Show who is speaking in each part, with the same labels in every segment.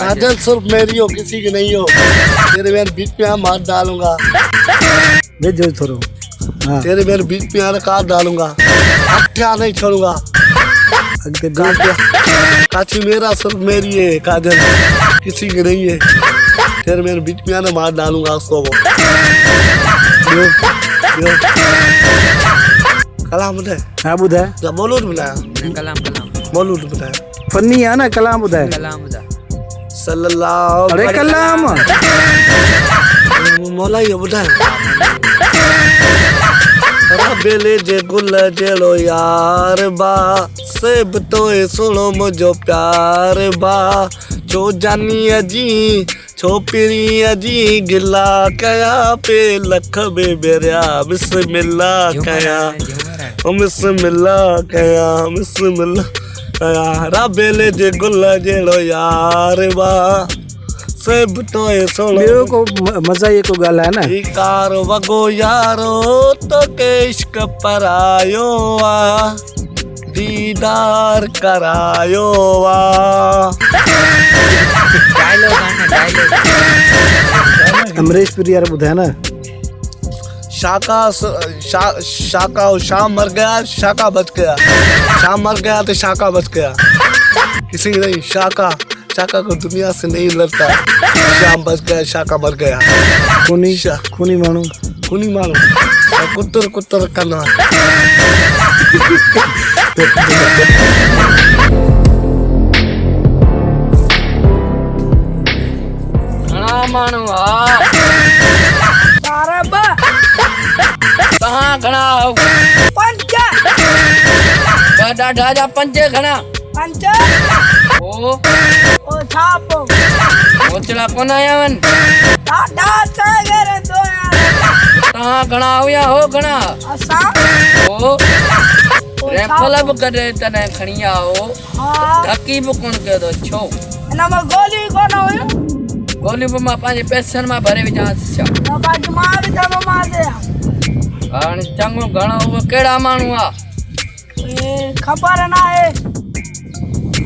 Speaker 1: काजल सिर्फ मेरी हो, किसी की नहीं हो। तेरे मेरे बीच में मार डालूंगा।
Speaker 2: भेजो थोड़ो। हाँ
Speaker 1: तेरे मेरे बीच में काट डालूंगा। अट्ठा नहीं छोड़ूंगा। काची मेरा सिर्फ मेरी है काजल, किसी की नहीं है। तेरे मेरे बीच में आना मार डालूंगा उसको। कलाम बुधाए।
Speaker 2: हाँ बुधाए।
Speaker 1: या मौलूद बुधाया।
Speaker 3: कलाम
Speaker 1: मौलूद बुधाया।
Speaker 2: फनी है ना, कलाम बुधाए।
Speaker 3: कलाम बुधा
Speaker 1: सल्लल्लाहु
Speaker 2: अरे कलाम
Speaker 1: मौला ही बुधाए। बेले जे गुल जेलो यार बा, सेब तो सुनो मुझो प्यार बा। छो जानी अजी छो पिरी अजी गिला कया पे लख बे बेरिया बिस्मिल्लाह कया बिस्मिल्लाह कया बिस्मिल्लाह कया। रा बेले जे गुल जेलो यार बा, सेब तो सुनो
Speaker 2: ॿियो को मज़ा ये को ॻाल्हि आहे न।
Speaker 1: कार वगो यारो तो के इश्क परायो आ, दीदार करायो आ।
Speaker 3: डायलॉग आना डायलॉग।
Speaker 2: अमरीश पुरी यार बुधाए ना।
Speaker 1: शाका शाम मर गया, शाका बच गया। शाम मर गया तो शाका बच गया। किसी नहीं, शाका को दुनिया से नहीं लड़ता। शाम बच गया, शाका मर गया।
Speaker 2: खूनी मानू कुत्तर करना।
Speaker 3: घणा माण्हू आ तव्हां घणा
Speaker 4: पंज
Speaker 3: ॾाढा जा पंज घणा
Speaker 4: पंज
Speaker 3: ओ
Speaker 4: ओ छाप
Speaker 3: मोचड़ा कोन आया आहिनि।
Speaker 4: ॾाढा सगरे दोया
Speaker 3: तव्हां घणा हुया हो घणा
Speaker 4: असां
Speaker 3: ओ रेफल बि कॾहिं तॾहिं खणी आओ
Speaker 4: हाँ
Speaker 3: धकी बि कोन कयो अथव छो?
Speaker 4: इन में गोली कोन हुयूं
Speaker 3: गोलियूं बि मां पंहिंजे पैसनि मां भरे विझांसि छा?
Speaker 4: न बाकी मां बि चङो मां दे
Speaker 3: हाणे चङो घणो उहो कहिड़ा माण्हू आहे?
Speaker 4: खबर न आहे।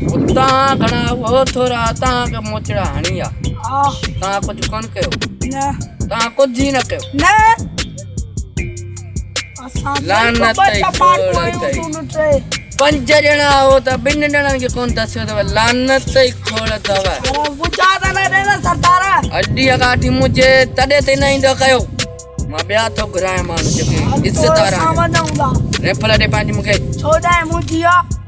Speaker 3: तव्हां घणा हो थोरा तव्हांखे मोचड़ा हणी आहे
Speaker 4: हाँ
Speaker 3: तव्हां कुझु कोन कयो
Speaker 4: न
Speaker 3: तव्हां कुझु ई न कयो।
Speaker 4: न असां
Speaker 3: लानत ई खोड़ अथई। पंज ॼणा हो त ॿिनि ॼणनि खे कोन दसियो अथव। लानत ई खोड़ अथव।
Speaker 4: बुझा त न ॾे न सरदार
Speaker 3: अॾी अगाठी मुंहिंजे तॾहिं ते न ईंदो कयो। मां ॿिया थो घुरायां माण्हू जेके इज़तदार आहिनि।
Speaker 4: वञूं था
Speaker 3: रेफल ॾे पंहिंजी मूंखे
Speaker 4: छो ॾाए मुंहिंजी आहे